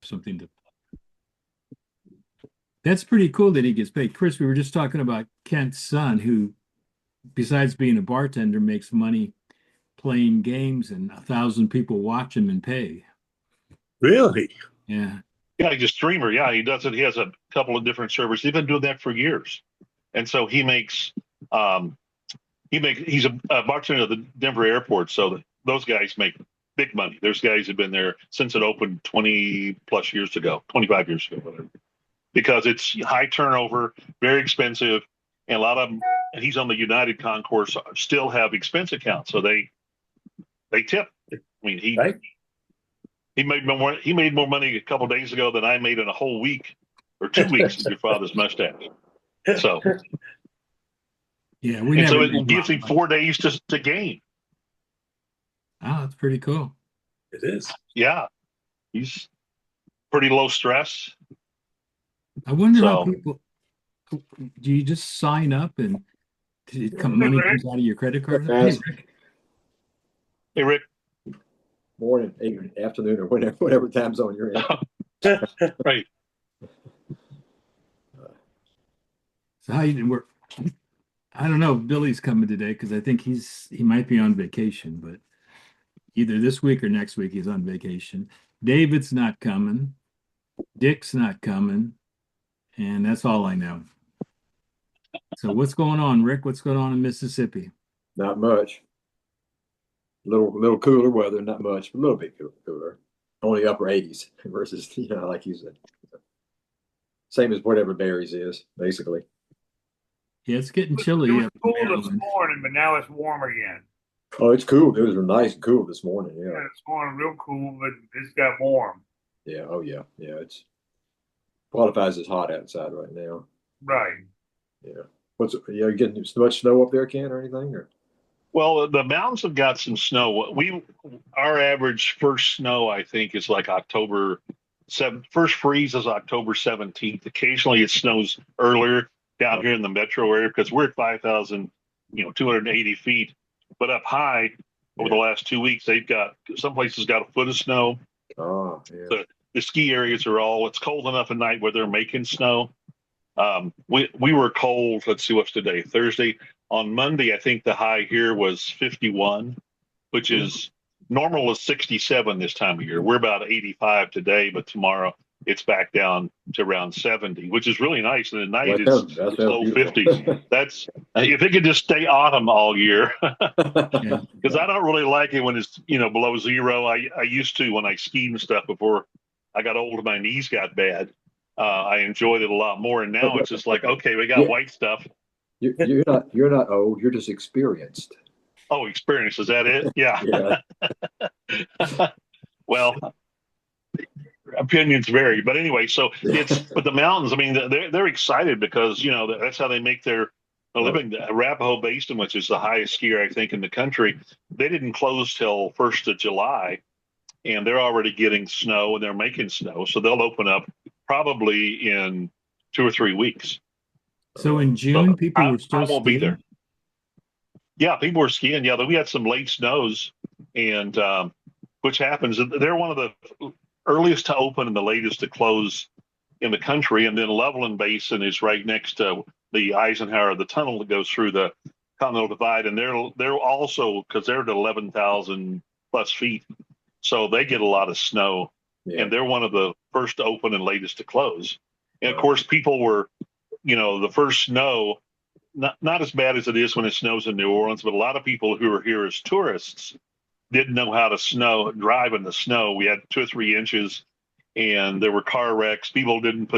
something to. That's pretty cool that he gets paid. Chris, we were just talking about Kent's son, who, besides being a bartender, makes money playing games, and 1,000 people watch him and pay. Really? Yeah. Yeah, he's a streamer. Yeah, he does it. He has a couple of different servers. He's been doing that for years, and so um, he's a bartender at the Denver airport. So those guys make big money. There's guys who've been there since it opened 20 plus years ago, 25 years ago, whatever. Because it's high turnover, very expensive, and a lot of them. And he's on the United Concourse. Still have expense accounts, so they tip. I mean, Right. he made more money a couple of days ago than I made in a whole week or 2 weeks with your father's mustache. So Yeah, we and never so made it gives him money. 4 days to game. Oh, that's pretty cool. It is. Yeah, he's pretty low stress. I wonder how So people do you just sign up and Hey, money Rick. comes out of your credit card? Hey, Fast. Rick. hey Rick, Morning, afternoon, or whatever time zone you're in. right? So how you work? I don't know if Billy's coming today because I think he might be on vacation, but either this week or next week he's on vacation. David's not coming. Dick's not coming, and that's all I know. So what's going on, Rick? What's going on in Mississippi? Not much. Little cooler weather, not much, but a little bit cooler. Only upper 80s versus, like you said. Same as whatever Barry's is, basically. Yeah, it's getting It chilly was up in cool this Maryland. morning, but now it's warm again. Oh, it's cool. It was nice and cool this morning. Yeah, Yeah. it's morning real cool, but it's got warm. Yeah. Oh, yeah. Yeah. It's qualifies as hot outside right now. Right. Yeah. You getting much snow up there, Ken, or anything? Or Well, the mountains have got some snow. Our average first snow, I think, is like October 7th. First freeze is October 17th. Occasionally it snows earlier down here in the metro area because we're at 5,000, 280 feet. But up high over the last 2 weeks, they've got some places got a foot of snow. Oh, yeah. The ski areas are it's cold enough at night where they're making snow. We were cold. Let's see what's today, Thursday. On Monday, I think the high here was 51, which is normal is 67 this time of year. We're about 85 today, but tomorrow it's back down to around 70, which is really nice. And at night it's That's low beautiful. 50s. That's if it could just stay autumn all year, Yeah. because I don't really like it when it's below zero. I used to when I skied and stuff before I got old and my knees got bad. I enjoyed it a lot more, and now it's just like, okay, we got Yeah. white stuff. You're not old. You're just experienced. Oh, experience, is that it? Yeah. Yeah. Well, opinions vary, but anyway, so but the mountains. I mean, they're excited because that's how they make their living. The Arapahoe Basin, which is the highest ski area I think in the country, they didn't close till 1st of July, and they're already getting snow and they're making snow, so they'll open up probably in 2 or 3 weeks. So in June, people were I still won't be there. skiing. Yeah, people were skiing. Yeah, we had some late snows, and which happens. They're one of the earliest to open and the latest to close in the country. And then Loveland Basin is right next to the Eisenhower, the tunnel that goes through the Continental Divide, and they're also because they're at 11,000 plus feet, so they get a lot of snow, Yeah. and they're one of the first to open and latest to close. And of course, people were, the first snow. Not as bad as it is when it snows in New Orleans, but a lot of people who are here as tourists didn't know how to drive in the snow. We had 2 or 3 inches, and there were car wrecks. People didn't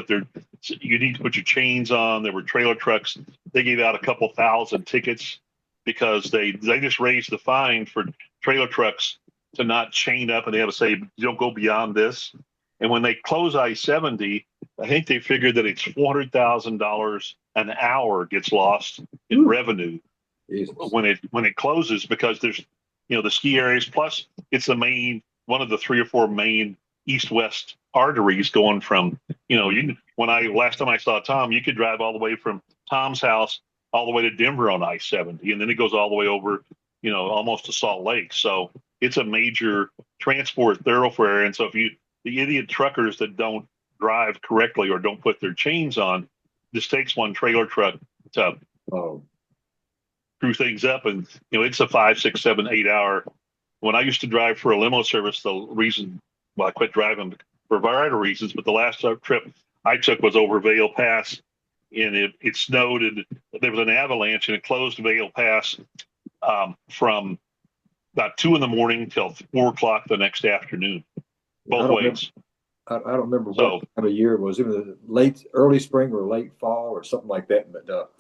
you need to put your chains on. There were trailer trucks. They gave out a couple thousand tickets because they just raised the fine for trailer trucks to not chain up, and they have to say, don't go beyond this. And when they close I-70, I think they figured that it's $400,000 an hour gets lost in revenue Jesus. when it closes because there's the ski areas, plus it's one of the 3 or 4 main east-west arteries going from last time I saw Tom, you could drive all the way from Tom's house all the way to Denver on I-70, and then it goes all the way over almost to Salt Lake. So it's a major transport thoroughfare, and so if the idiot truckers that don't drive correctly or don't put their chains on. This takes one trailer truck to Oh, screw things up, and it's a 5, 6, 7, 8 hour. When I used to drive for a limo service, the reason I quit driving for a variety of reasons, but the last trip I took was over Vail Pass, and it snowed, and there was an avalanche, and it closed Vail Pass from about 2 a.m. till 4 o'clock the next afternoon, both ways. I don't remember what So- time of year it was. It was early spring or late fall or something like that. But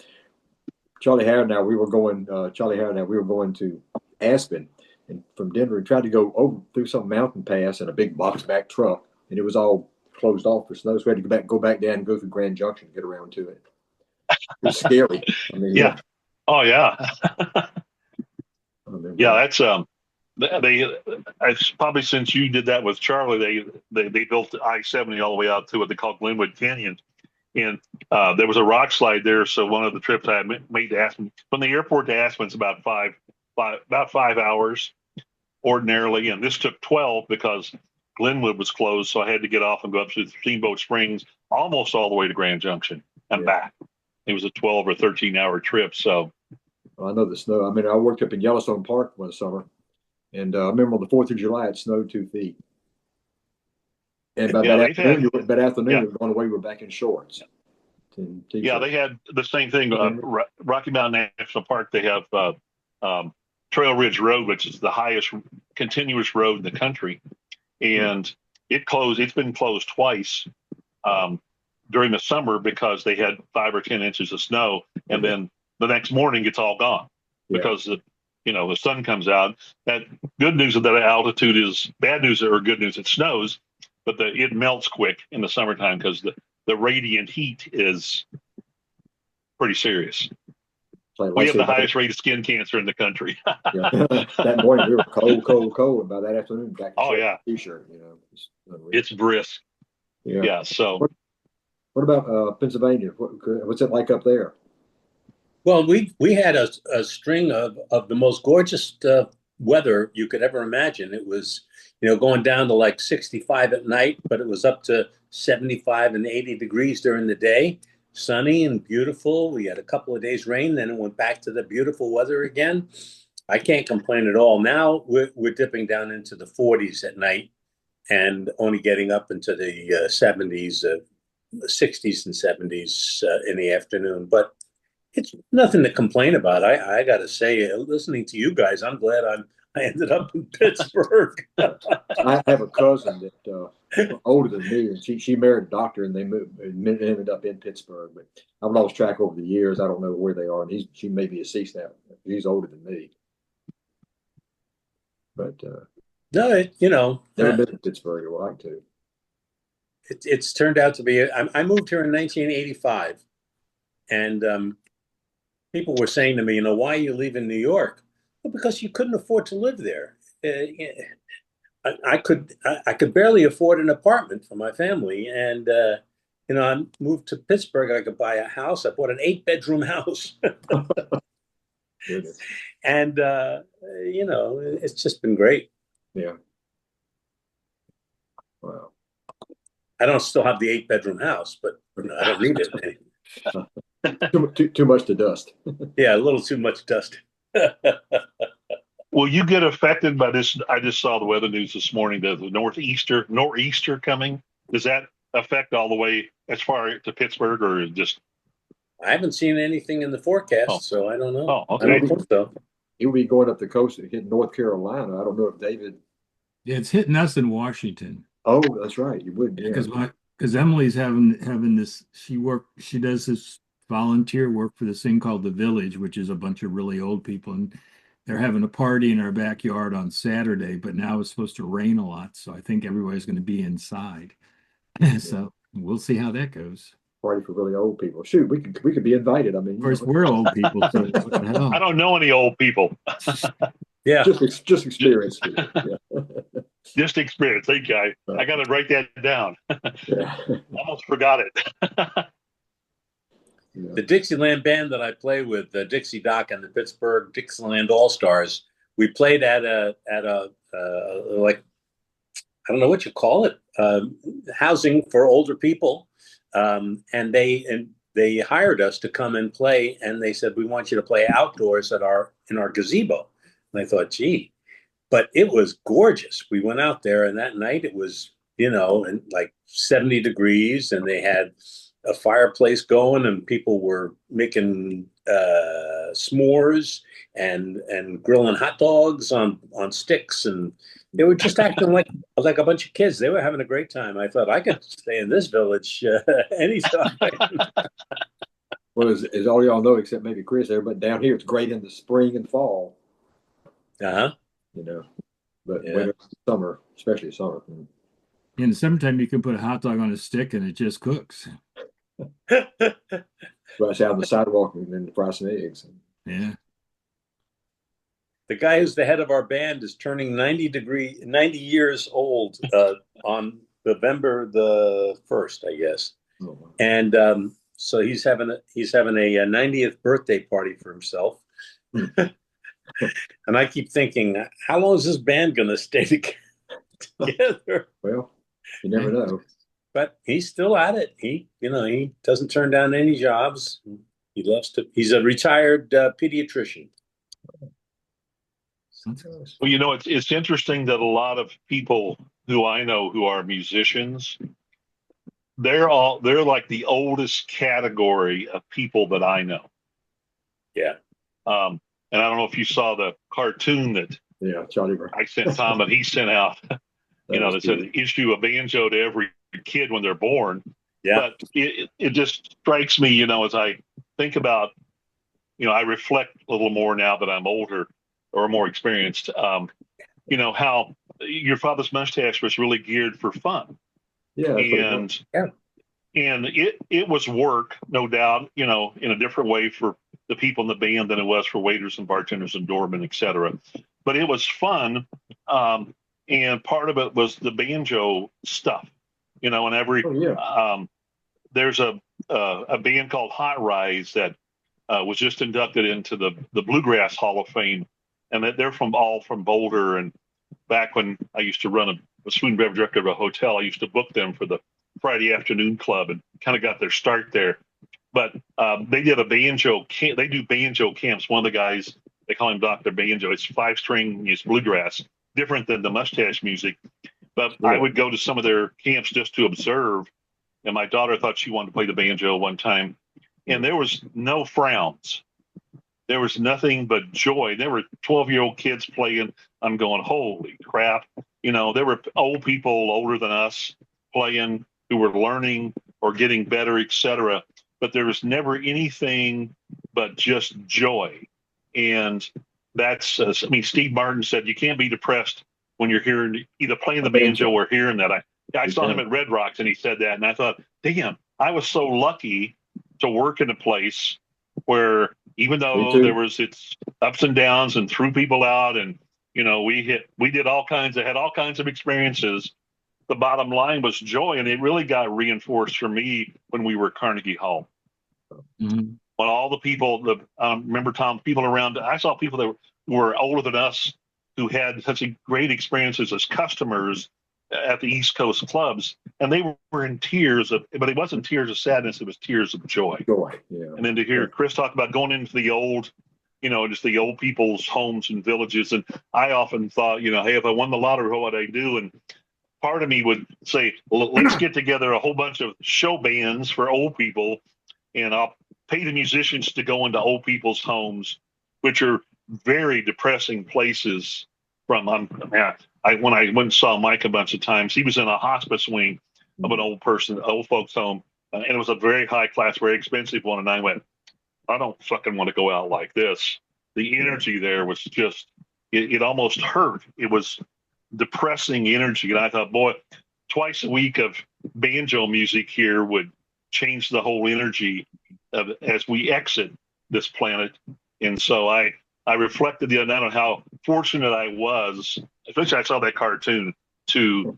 Charlie Howard and I, we were going to Aspen, and from Denver, and tried to go over through some mountain pass in a big box back truck, and it was all closed off for snow. So we had to go back down and go through Grand Junction to get around to it. It was scary. I mean, Yeah. Oh yeah. I remember. Yeah, that's it's probably since you did that with Charlie, they built I-70 all the way out to what they call Glenwood Canyon, and there was a rock slide there. So one of the trips I made to Aspen, from the airport to Aspen, it's about 5 hours ordinarily, and this took 12 because Glenwood was closed. So I had to get off and go up to Steamboat Springs, almost all the way to Grand Junction and back. It was a 12 or 13 hour trip. So. I know the snow. I mean, I worked up in Yellowstone Park one summer, and I remember on the 4th of July, it snowed 2 feet. And by Yeah, that they've afternoon, yeah. we were going away. We were back in shorts. and Yeah, they had the same thing. Rocky Mountain National Park, they have Trail Ridge Road, which is the highest continuous road in the country. And it's been closed twice during the summer because they had 5 or 10 inches of snow. And then the next morning it's all gone because the sun comes out. That good news of that altitude is bad news or good news. It snows, but it melts quick in the summertime because the radiant heat is pretty serious. We have the highest rate of skin cancer in the country. That morning we were cold, and by that afternoon back in t-shirt. It's brisk. Yeah. So what about Pennsylvania? What's it like up there? Well, we had a string of the most gorgeous weather you could ever imagine. It was, going down to like 65 at night, but it was up to 75 and 80 degrees during the day. Sunny and beautiful. We had a couple of days rain, then it went back to the beautiful weather again. I can't complain at all. Now we're dipping down into the 40s at night and only getting up into the 70s, 60s and 70s in the afternoon. But it's nothing to complain about. I got to say, listening to you guys, I'm glad I ended up in Pittsburgh. I have a cousin that older than me, and she married a doctor, and they ended up in Pittsburgh. But I've lost track over the years. I don't know where they are, and she may be deceased now. He's older than me. But no, never been to Pittsburgh. I would like to. It's turned out to be. I moved here in 1985, and people were saying to me, why are you leaving New York? Well, because you couldn't afford to live there. I could barely afford an apartment for my family, and I moved to Pittsburgh. I could buy a house. I bought an 8-bedroom house, and it's just been great. Yeah. Wow. I don't still have the 8-bedroom house, but I don't need it. Too much to dust. Yeah, a little too much dust. Will you get affected by this? I just saw the weather news this morning. The nor'easter coming. Does that affect all the way as far to Pittsburgh, or just? I haven't seen anything in the forecast, so I don't know. Oh, okay. I don't think so. He will be going up the coast and hitting North Carolina. I don't know if David. Yeah, it's hitting us in Washington. Oh, that's right. You would, because Emily's having this. She does this volunteer work for this thing called The Village, which is a bunch of really old people, and they're having a party in our backyard on Saturday, but now it's supposed to rain a lot, so I think everybody's going to be inside. So we'll see how that goes. Party for really old people. Shoot, we could be invited. I mean, of course, we're old people. So what the hell? I don't know any old people. Yeah, just experience. Just experience. Thank you. I got to write that down. Almost forgot it. The Dixieland band that I play with, the Dixie Doc and the Pittsburgh Dixieland All Stars, we played at a I don't know what you call it, housing for older people. And they hired us to come and play. And they said, we want you to play outdoors in our gazebo. And I thought, gee, but it was gorgeous. We went out there, and that night it was, and like 70 degrees, and they had a fireplace going, and people were making s'mores and grilling hot dogs on sticks, and they were just acting like a bunch of kids. They were having a great time. I thought I could stay in this village anytime. Well, as all y'all know, except maybe Chris there, but down here it's great in the spring and fall. Uh-huh. But Yeah. winter, summer, especially summer. In the summertime, you can put a hot dog on a stick and it just cooks. Rush out on the sidewalk and then fry some eggs. Yeah. The guy who's the head of our band is turning 90 years old on November the 1st, I guess. Oh, And so he's having a 90th birthday party for himself. And I keep thinking, how long is this band going to stay together? well, you never know. But he's still at it. He doesn't turn down any jobs. He loves to. He's a retired pediatrician. Well, it's interesting that a lot of people who I know who are musicians, they're like the oldest category of people that I know. Yeah. And I don't know if you saw the cartoon that Charlie Brown. I sent Tom, and he sent out, that said issue a banjo to every kid when they're born. Yeah. But it just strikes me, as I think about, I reflect a little more now that I'm older or more experienced, how your father's mustache was really geared for fun. Yeah. And it was work, no doubt, in a different way for the people in the band than it was for waiters and bartenders and doormen, et cetera. But it was fun. And part of it was the banjo stuff, and there's a band called Hot Rise that was just inducted into the Bluegrass Hall of Fame. And they're from Boulder. And back when I used to run a food and beverage director of a hotel, I used to book them for the Friday afternoon club and kind of got their start there. But they did a banjo camp. They do banjo camps. One of the guys, they call him Dr. Banjo. It's 5-string, it's bluegrass, different than the mustache music. But I would go to some of their camps just to observe. And my daughter thought she wanted to play the banjo one time. And there was no frowns. There was nothing but joy. There were 12-year-old kids playing. I'm going, holy crap. There were old people older than us playing who were learning or getting better, et cetera. But there was never anything but just joy. And that's, Steve Martin said, you can't be depressed when you're hearing either playing the banjo or hearing that. I saw him at Red Rocks and he said that. And I thought, damn, I was so lucky to work in a place where even though there was its ups and downs and threw people out and, we did had all kinds of experiences. The bottom line was joy. And it really got reinforced for me when we were at Carnegie Hall. Mm-hmm. When all the people, remember, Tom, people around, I saw people that were older than us who had such great experiences as customers at the East Coast clubs, and they were in tears but it wasn't tears of sadness, it was tears of joy. Yeah. And then to hear Chris talk about going into the old, just the old people's homes and villages. And I often thought, hey, if I won the lottery, what would I do? And part of me would say, well, let's get together a whole bunch of show bands for old people, and I'll pay the musicians to go into old people's homes, which are very depressing places. When I went and saw Mike a bunch of times, he was in a hospice wing of an old folks home, and it was a very high class, very expensive one. And I went, I don't fucking want to go out like this. The energy there was just, it almost hurt. It was depressing energy. And I thought, boy, twice a week of banjo music here would change the whole energy as we exit this planet. And so I reflected the other night on how fortunate I was, especially I saw that cartoon, to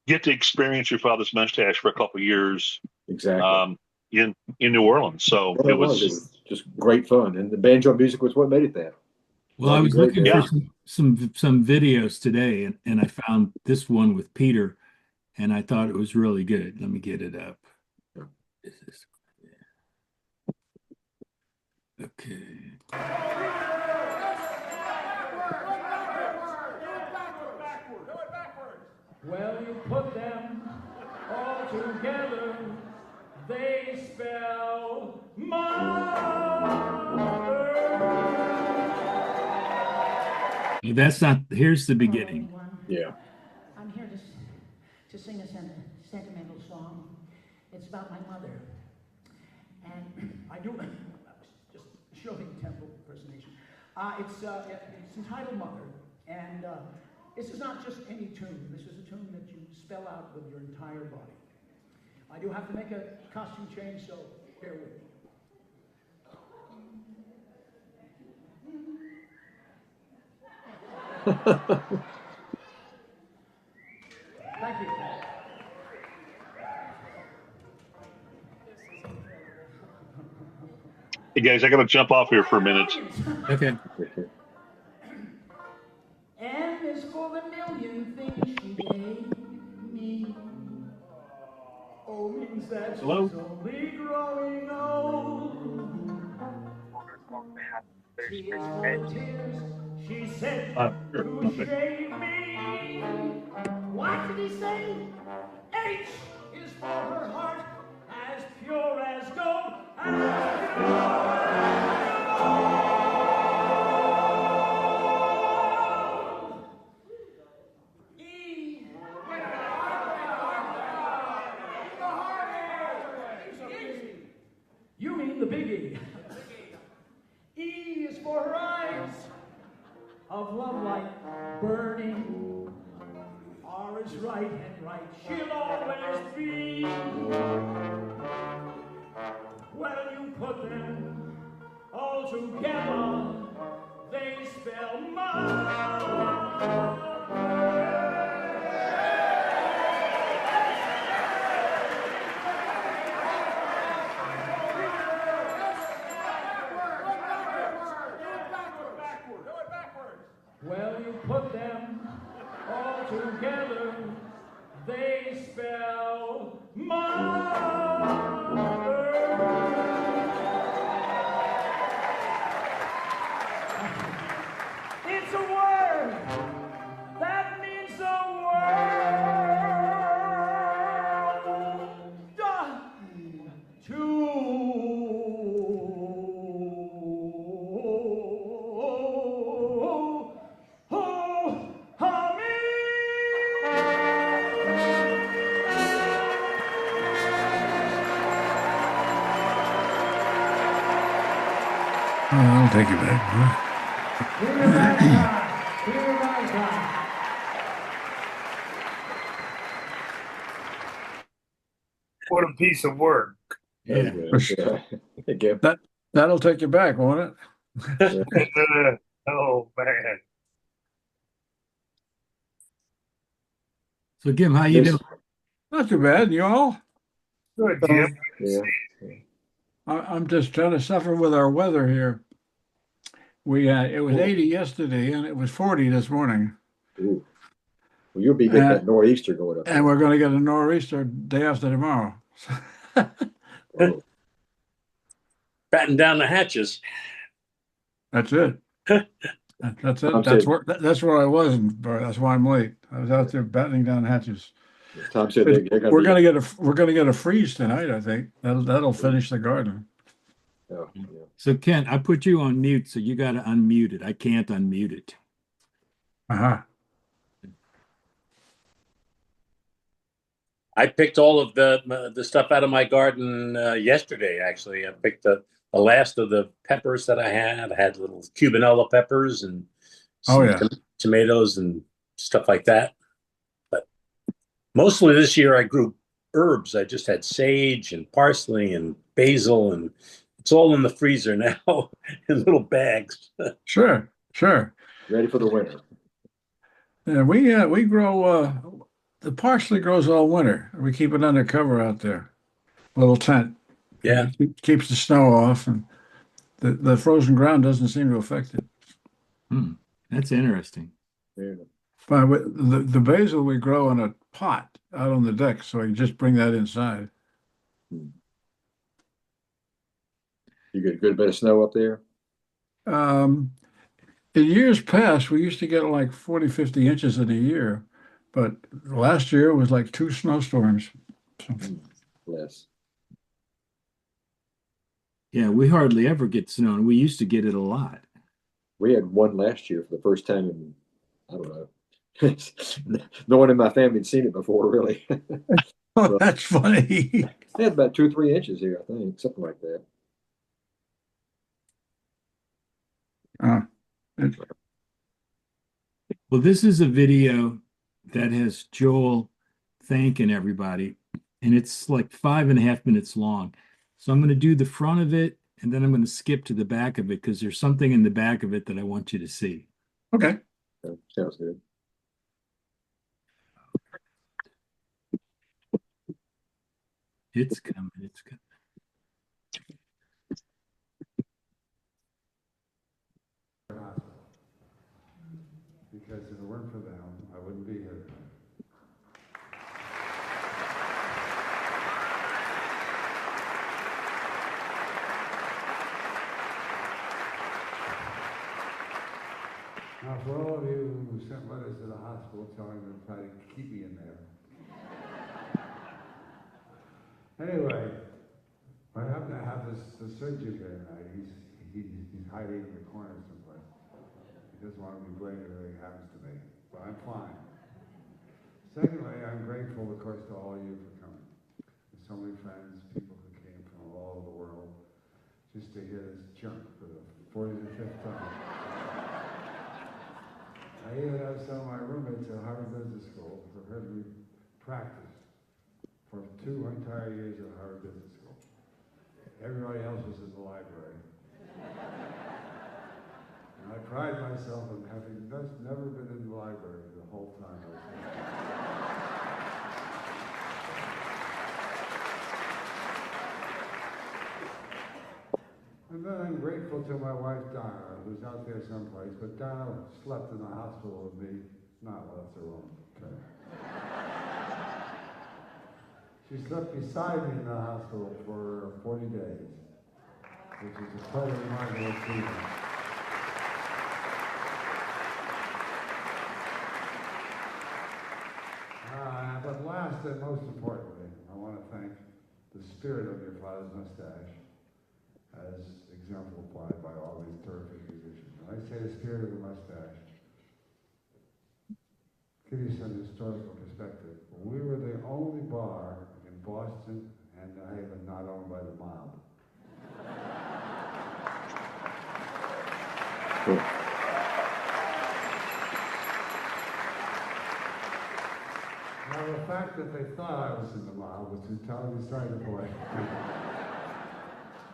get to experience your father's mustache for a couple of years. Exactly. In New Orleans. So it was just great fun. And the banjo music was what made it that. Well, I was Great looking day. for Yeah. some videos today, and I found this one with Peter, and I thought it was really good. Let me get it up. Is this- Okay. Well, you put them all together, they spell mother. That's not, here's the beginning. Yeah. I'm here to sing a sentimental song. It's about my mother. And I do, just showing temple impersonation. It's entitled Mother. And this is not just any tune. This is a tune that you spell out with your entire body. I do have to make a costume change, so bear with me. Thank you. Hey guys, I got to jump off here for a minute. Okay. And as for the million things she gave me, oh, means that Hello? she's only growing old. Tears for the tears she said to shave me. What did he say? H is for her heart, as pure as gold, as pure as gold. E. You mean the biggie. E is for her eyes of love light burning. R is right and right, she'll always be. Well, you put them all together, they spell mother. Well, you put them all together, they spell mother. It's a word that means the world I'll take you back, huh? What a piece of work. Yeah. Yeah. Again. That'll take you back, won't it? Oh, man. So Kim, how you This- doing? Not too bad. You all? Good, Jim. Yeah. I'm just trying to suffer with our weather here. It was 80 yesterday and it was 40 this morning. Ooh. Well, you'll be getting that nor'easter going up. And we're going to get a nor'easter day after tomorrow. Oh, Batten down the hatches. That's it. That's it. I'm That's saying- where I was, and that's why I'm late. I was out there battening down hatches. Tom said they're gonna We're be- gonna get a freeze tonight. I think that'll finish the garden. Oh, yeah. So Kent, I put you on mute, so you got to unmute it. I can't unmute it. Uh-huh. I picked all of the stuff out of my garden yesterday. Actually, I picked the last of the peppers that I had. I had little cubanella peppers and Oh, yeah. tomatoes and stuff like that. But mostly this year I grew herbs. I just had sage and parsley and basil, and it's all in the freezer now in little bags. Sure. Ready for the winter. Yeah, we grow the parsley grows all winter. We keep it under cover out there. Little tent. Yeah. Keeps the snow off, and the frozen ground doesn't seem to affect it. Hmm. That's interesting. Yeah. But the basil we grow in a pot out on the deck, so I can just bring that inside. You get a good bit of snow up there? Um, in years past, we used to get like 40, 50 inches in a year, but last year was like 2 snowstorms. So, Less. Yeah, we hardly ever get snow, and we used to get it a lot. We had one last year for the first time in, I don't know. No one in my family had seen it before, really. oh, that's funny. They had about 2 or 3 inches here, I think, something like that. Uh, it- Well, this is a video that has Joel thanking everybody, and it's like 5.5 minutes long. So I'm going to do the front of it, and then I'm going to skip to the back of it because there's something in the back of it that I want you to see. okay. Sounds good. It's coming. It's coming. Because if it weren't for them, I wouldn't be here. Now, for all of you who sent letters to the hospital telling them to try to keep me in there. Anyway, I happen to have the surgeon here tonight. He's hiding in the corner someplace. He doesn't want to be blamed if anything happens to me, but I'm fine. Secondly, I'm grateful, of course, to all of you for coming. There's so many friends, people who came from all over the world, just to hear this junk for the 45th time. I even have some of my roommates at Harvard Business School who heard me practice for 2 entire years at Harvard Business School. Everybody else was in the library. And I pride myself on having never been in the library the whole time I was there. And then I'm grateful to my wife, Donna, who's out there someplace, but Donna slept in the hospital with me. No, that's her own thing. She slept beside me in the hospital for 40 days, which is a quite remarkable achievement. But last and most importantly, I want to thank the spirit of your father's mustache, as exemplified by all these terrific musicians. When I say the spirit of the mustache, give you some historical perspective. We were the only bar in Boston and New Haven not owned by the mob. Cool. Now, the fact that they thought I was in the mob was entirely beside the point.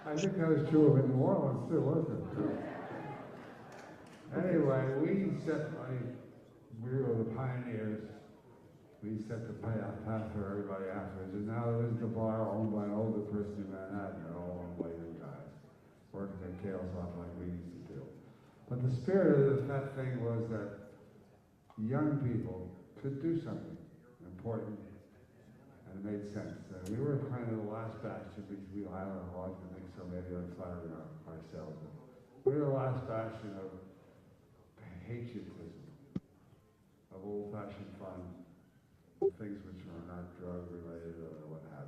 I think that was true of New Orleans too, wasn't it? Anyway, we were the pioneers. We set the path for everybody afterwards, and now there is the bar owned by an older person in Manhattan. They're all owned by young guys, working their tails off like we used to do. But the spirit of that thing was that young people could do something important, and it made sense. We were kind of the last batch of which we I don't know, I think so, maybe I'm flattering ourselves. We were the last bastion of patriotism, of old-fashioned fun, things which are not drug-related or what have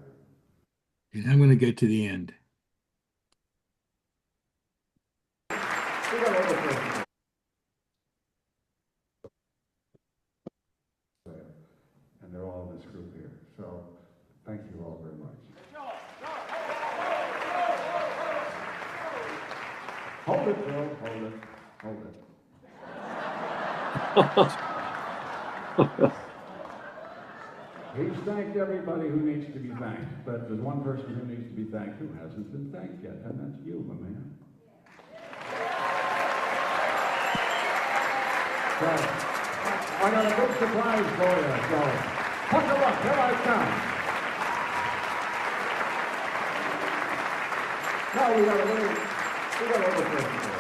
you. And I'm going to get to the end. And they're all in this group here. So, thank you all very much. Hold it, Bill. Hold it. Hold it. He's thanked everybody who needs to be thanked, but there's one person who needs to be thanked who hasn't been thanked yet, and that's you, my man. So, I got a big surprise for you, so buckle up, here I come. Now we got a little person for you.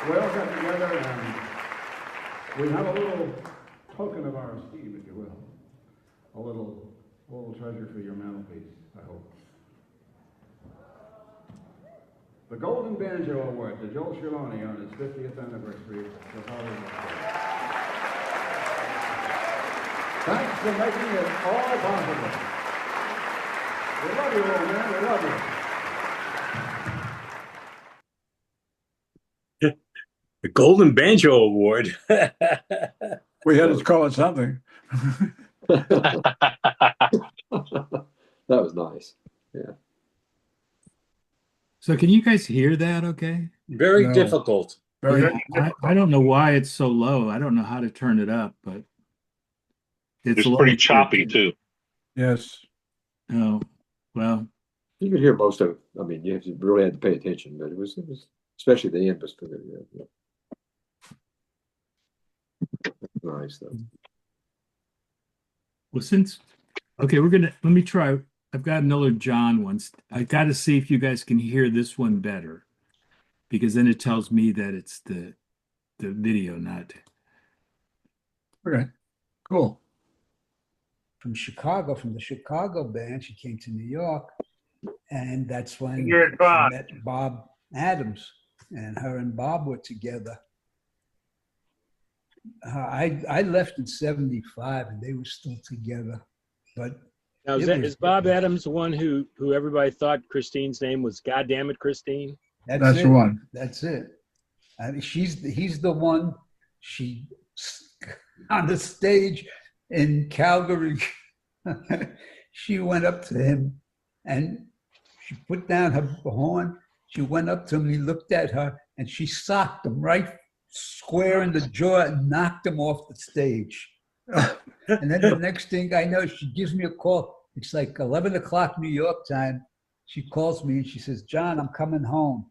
we all got together and we have a little token of our esteem, if you will. A little treasure for your mantelpiece, I hope. The Golden Banjo Award to Joel Shiloni on his 50th anniversary. Thanks for making it all possible. We love you, old man. We love you. The Golden Banjo Award. We had to call it something. That was nice. Yeah. So can you guys hear that okay? Very No. difficult. Very, I don't know why it's so low. I don't know how to turn it up, but It's low pretty here, choppy too. yes. Oh, well, You could hear most of it. I mean, you have to really had to pay attention, but it was especially the end was pretty good. Yeah. Nice though. well, okay, let me try. I've got another John once. I got to see if you guys can hear this one better, because then it tells me that it's the video, not. Okay, cool. From the Chicago band. She came to New York, and that's when You're she fine. met Bob Adams, and her and Bob were together. I left in '75, and they were still together. But Now, is Bob Adams the one who everybody thought Christine's name was "God damn it, Christine"? That's it. the one. That's it. I mean, he's the one. She on the stage in Calgary. She went up to him and she put down her horn. She went up to him. He looked at her and she socked him right square in the jaw and knocked him off the stage. And then the next thing I know, she gives me a call. It's like 11 o'clock New York time. She calls me and she says, "John, I'm coming home."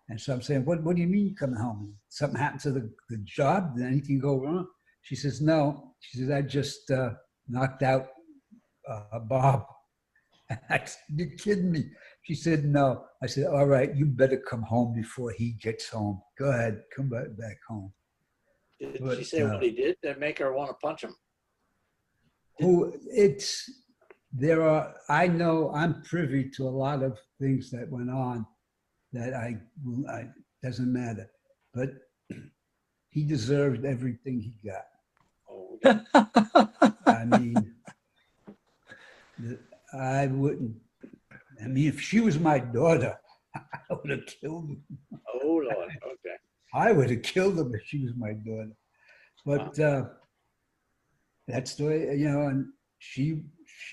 And so I'm saying, what do you mean you're coming home? Something happened to the job? Did anything go wrong? She says, "No." She says, "I just knocked out Bob." I said, "You're kidding me." She said, "No." I said, "All right, you better come home before he gets home. Go ahead, come back home." Did But, she say what he did that make her want to punch him? I know I'm privy to a lot of things that went on that I doesn't matter, but he deserved everything he got. Oh, I mean, I wouldn't. I mean, if she was my daughter, I would have killed him. oh Lord. Okay. I would have killed him if she was my daughter. But that's the way, and she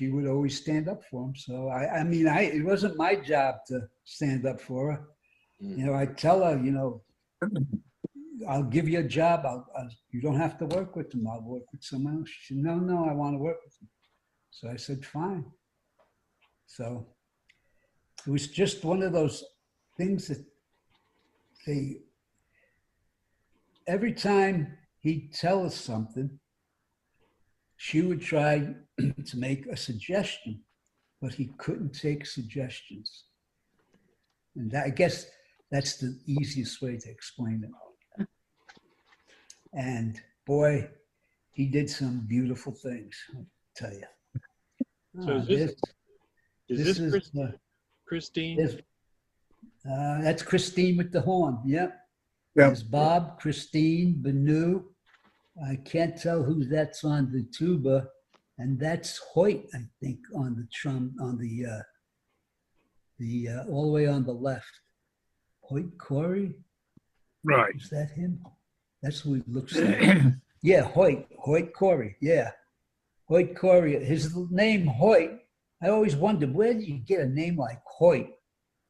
would always stand up for him. So I mean, it wasn't my job to stand up for her. I tell her, "I'll give you a job. You don't have to work with them. I'll work with someone else." She said, "No, I want to work with them." So I said, "Fine." So it was just one of those things that every time he'd tell us something, she would try to make a suggestion, but he couldn't take suggestions. And I guess that's the easiest way to explain it. And boy, he did some beautiful things, I'll tell you. So is this Christine? That's Christine with the horn. Yep. Yep. There's Bob, Christine, Benu. I can't tell who that's on the tuba, and that's Hoyt, I think, on the on the all the way on the left. Hoyt Corey. Right. Is that him? That's who he looks like. Yeah, Hoyt Corey. Yeah, Hoyt Corey. His name Hoyt. I always wondered, where did you get a name like Hoyt?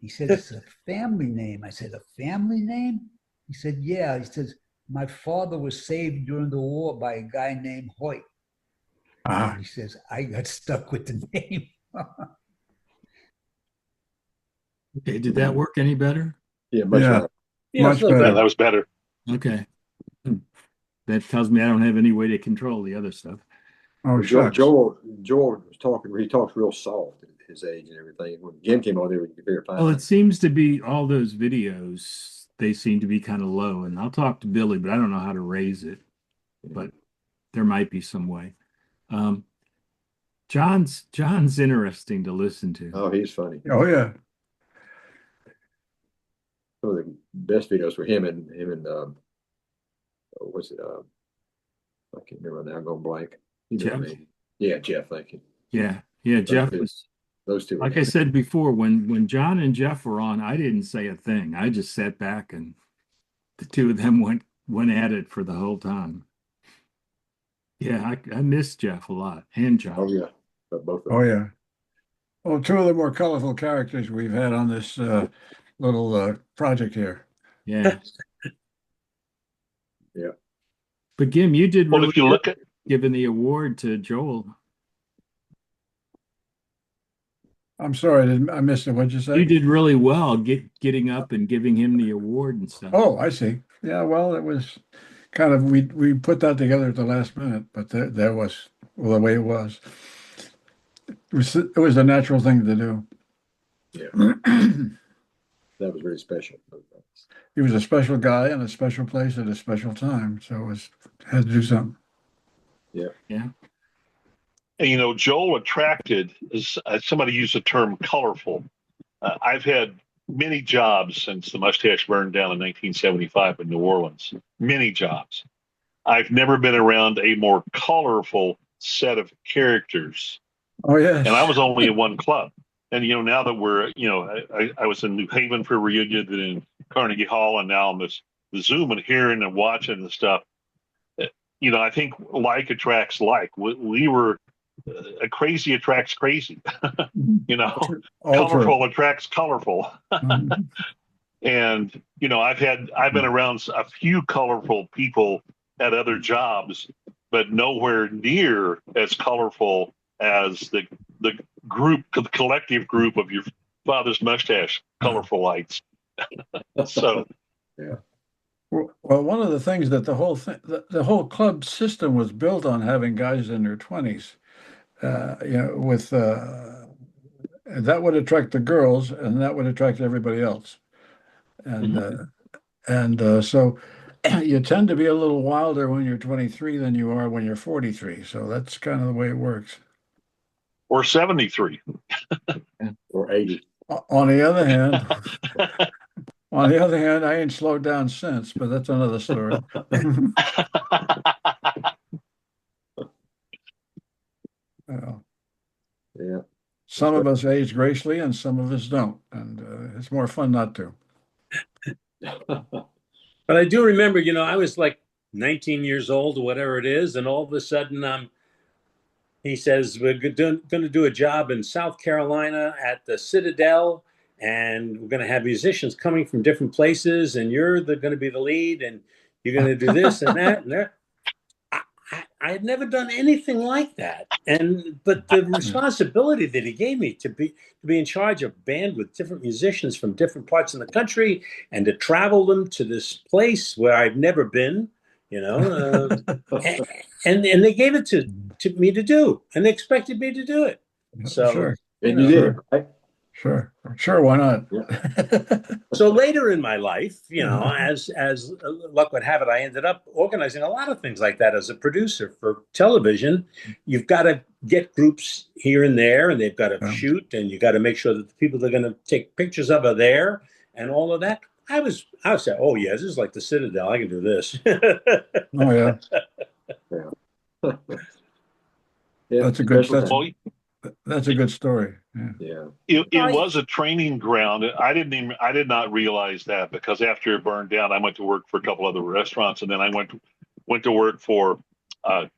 He said, "It's a family name." I said, "A family name?" He said, "Yeah." He says, "My father was saved during the war by a guy named Hoyt." Ah. And he says, "I got stuck with the name." Okay, did that work any better? Yeah, much Yeah. better. Yeah, Much it's a little Yeah, better. that was better. Okay. That tells me I don't have any way to control the other stuff. Oh, Joel, shucks. Joel was talking. He talks real soft at his age and everything. When Jim came on there, you could hear fine. Well, it seems to be all those videos they seem to be kind of low. And I'll talk to Billy, but I don't know how to raise it. But there might be some way. John's interesting to listen to. Oh, he's funny. Oh yeah. Some of the best videos were him and what's it? I can't remember now. I'm going blank. You know Jeff? what I mean? Yeah, Jeff. Thank you. Yeah, Jeff was. Those two. Like I said before, when John and Jeff were on, I didn't say a thing. I just sat back and the two of them went at it for the whole time. Yeah, I miss Jeff a lot and John. Oh yeah, but both of them. Oh yeah. Well, two of the more colorful characters we've had on this little project here. Yeah. Yeah. But Gim, you did Well, really if you good look at giving the award to Joel. I'm sorry, I missed it. What'd you say? You did really well getting up and giving him the award and stuff. Oh, I see. Yeah, well, it was kind of we put that together at the last minute, but that was the way it was. It was a natural thing to do. Yeah. That was very special. He was a special guy in a special place at a special time, so had to do something. Yeah. Yeah. And, Joel attracted, somebody used the term colorful. I've had many jobs since the mustache burned down in 1975 in New Orleans. Many jobs. I've never been around a more colorful set of characters. Oh, yes. And I was only in one club. And, now that we're, I was in New Haven for a reunion, then in Carnegie Hall, and now I'm the Zoom and hearing and watching the stuff. I think like attracts like. We were crazy attracts crazy. Colorful attracts colorful. Mhm. And I've been around a few colorful people at other jobs, but nowhere near as colorful as the collective group of your father's mustache colorful lights. So yeah. Well, one of the things that the whole club system was built on having guys in their 20s. With that would attract the girls, and that would attract everybody else, and so you tend to be a little wilder when you're 23 than you are when you're 43. So that's kind of the way it works. Or 73. Or 80. On the other hand, I ain't slowed down since, but that's another story. Yeah. Some of us age gracefully and some of us don't. And it's more fun not to. But I do remember, I was like 19 years old or whatever it is. And all of a sudden, he says, we're going to do a job in South Carolina at the Citadel. And we're going to have musicians coming from different places. And you're going to be the lead. And you're going to do this and that and that. I had never done anything like that, but the responsibility that he gave me to be in charge of a band with different musicians from different parts of the country and to travel them to this place where I've never been, and they gave it to me to do, and they expected me to do it. So, sure. And you did, right? Sure, why not? Yeah. So later in my life, as luck would have it, I ended up organizing a lot of things like that as a producer for television. You've got to get groups here and there, and they've got to shoot, and you got to make sure that the people they're going to take pictures of are there, and all of that. I was saying, oh yeah, this is like the Citadel. I can do this. Oh yeah. Yeah. That's a good. Well, That's a good story. Yeah. It was a training ground. I did not realize that, because after it burned down, I went to work for a couple other restaurants, and then I went to work for. I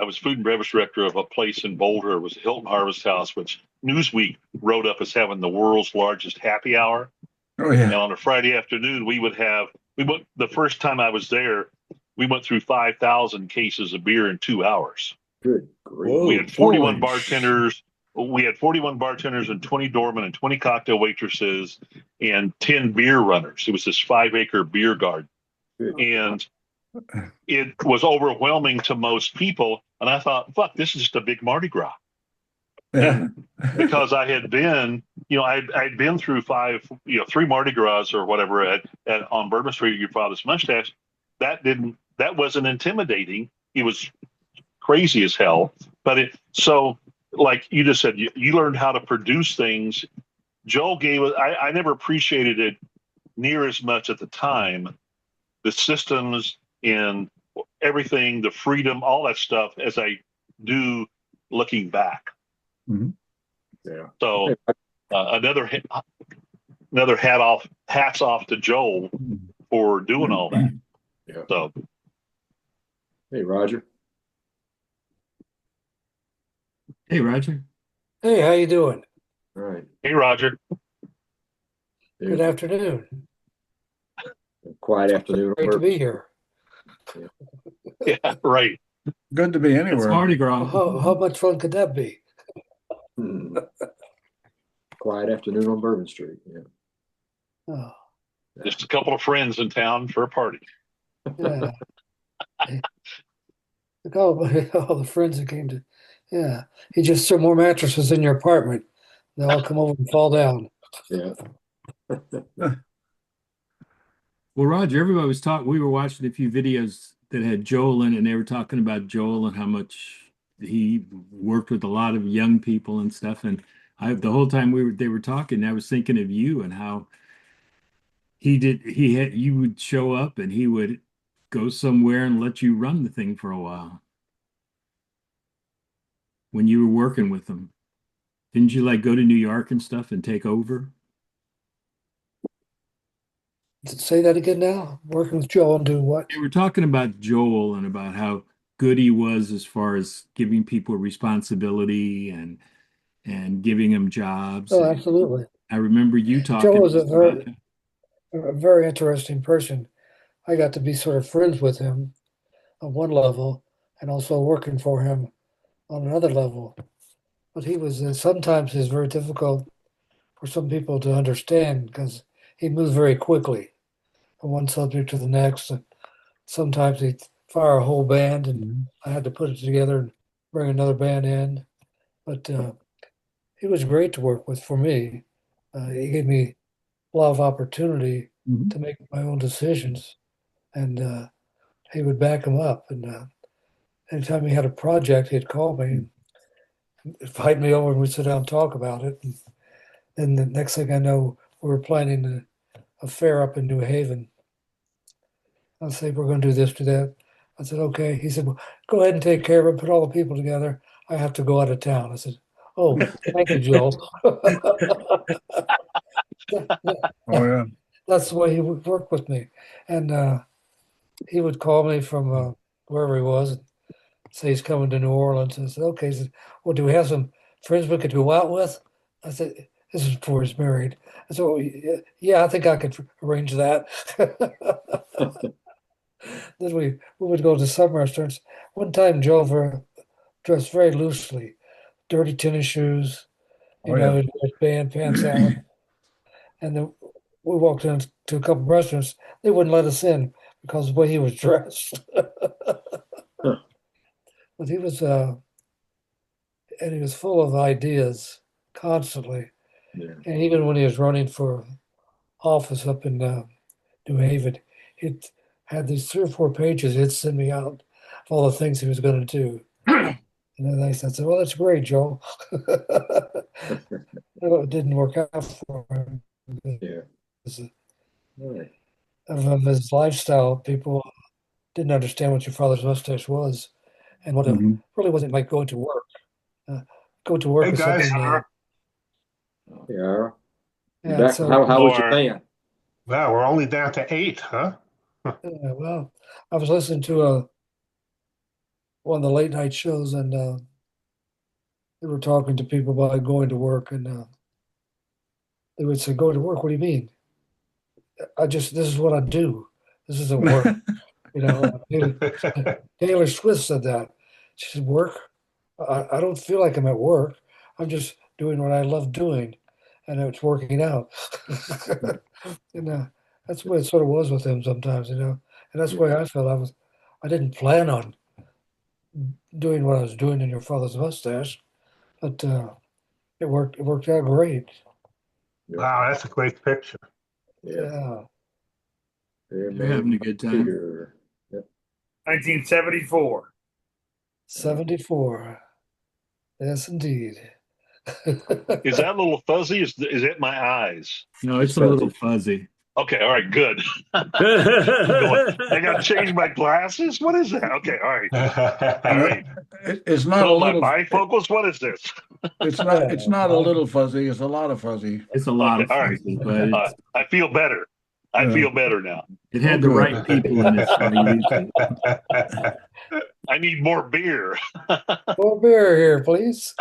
was food and beverage director of a place in Boulder. It was Hilton Harvest House, which Newsweek wrote up as having the world's largest happy hour. Oh yeah. And on a Friday afternoon, the first time I was there, we went through 5,000 cases of beer in 2 hours. Good grief. We had 41 bartenders. We had 41 bartenders and 20 doormen and 20 cocktail waitresses and 10 beer runners. It was this 5-acre beer garden. Good. And it was overwhelming to most people. And I thought, fuck, this is just a big Mardi Gras. Yeah. because I had been, I'd been through three Mardi Gras or whatever on Bourbon Street, your father's mustache. That wasn't intimidating. It was crazy as hell. But so like you just said, you learned how to produce things. Joel gave us, I never appreciated it near as much at the time, the systems and everything, the freedom, all that stuff, as I do looking back. Mhm. Yeah. So another hats off to Joel for doing all that. Yeah. So Hey, Roger. Hey, Roger. Hey, how you doing? All right. hey, Roger. Good afternoon. Quiet afternoon. Great to be here. Yeah, right. Good to be It's anywhere. Mardi Gras. How much fun could that be? Quiet afternoon on Bourbon Street. Yeah. Oh, Just a couple of friends in town for a party. yeah. Look all the friends that came to. Yeah, you just throw more mattresses in your apartment. They all come over and fall down. Yeah. Well, Roger, everybody was talking. We were watching a few videos that had Joel in it, and they were talking about Joel and how much he worked with a lot of young people and stuff. And the whole time they were talking, I was thinking of you and how you would show up and he would go somewhere and let you run the thing for a while when you were working with him. Didn't you like go to New York and stuff and take over? Say that again now. Working with Joe and doing what? They were talking about Joel and about how good he was as far as giving people responsibility and giving them jobs. Oh, And absolutely. I remember you Joe talking was a about very interesting person. I got to be sort of friends with him on one level and also working for him on another level. But he was sometimes is very difficult for some people to understand because he moves very quickly from one subject to the next. And sometimes he'd fire a whole band and I had to put it together and bring another band in. But he was great to work with for me. He gave me a lot of opportunity to make my own decisions, and he would back them up. And anytime he had a project, he'd call me and invite me over, and we'd sit down and talk about it. And then the next thing I know, we were planning a fair up in New Haven. I'd say, we're going to do this, do that. I said, okay. He said, well, go ahead and take care of it, put all the people together. I have to go out of town. I said, oh, thank you, Joe. Oh, yeah. That's the way he would work with me. And he would call me from wherever he was and say he's coming to New Orleans. And I said, okay. He said, well, do we have some friends we could go out with? I said, this is before he's married. I said, oh, yeah, I think I could arrange that. Then we would go to some restaurants. One time, Joe dressed very loosely, dirty tennis shoes, Oh, yeah. his band pants out. And then we walked into a couple of restaurants. They wouldn't let us in because of the way he was dressed. But he was, and he was full of ideas constantly. Yeah. And even when he was running for office up in New Haven, he'd had these 3 or 4 pages he'd send me out of all the things he was going to do. And then I said, well, that's great, Joe. It didn't work out for him. Yeah. All right. Of his lifestyle, people didn't understand what your father's mustache was and what it really wasn't like going to work. Go to work Hey or guys, something. Yeah. Yeah, so, How was your band? wow, we're only down to 8, huh? yeah, well, I was listening to one of the late night shows, and they were talking to people about going to work, and they would say, "Go to work? What do you mean?" This is what I do. This isn't work. Taylor Swift said that. She said, "Work? I don't feel like I'm at work. I'm just doing what I love doing, and it's working out." And that's the way it sort of was with him sometimes, and that's the way I felt. I didn't plan on doing what I was doing in your father's mustache, but It worked out great. Wow, that's a great picture. Yeah. They're having a good time. Peter. Yep. 1974. 74. Yes, indeed. Is that a little fuzzy? Is it my eyes? No, it's a little fuzzy. Okay, all right, good. I got to change my glasses. What is that? Okay, all right, all right. It's not a So my little. bifocals. What is this? It's not. It's not a little fuzzy. It's a lot of fuzzy. It's a lot Okay, of all right. fuzzy, but I feel better. I Yeah. feel better now. it had the right people in it. So I used it. I need more beer. More beer here, please.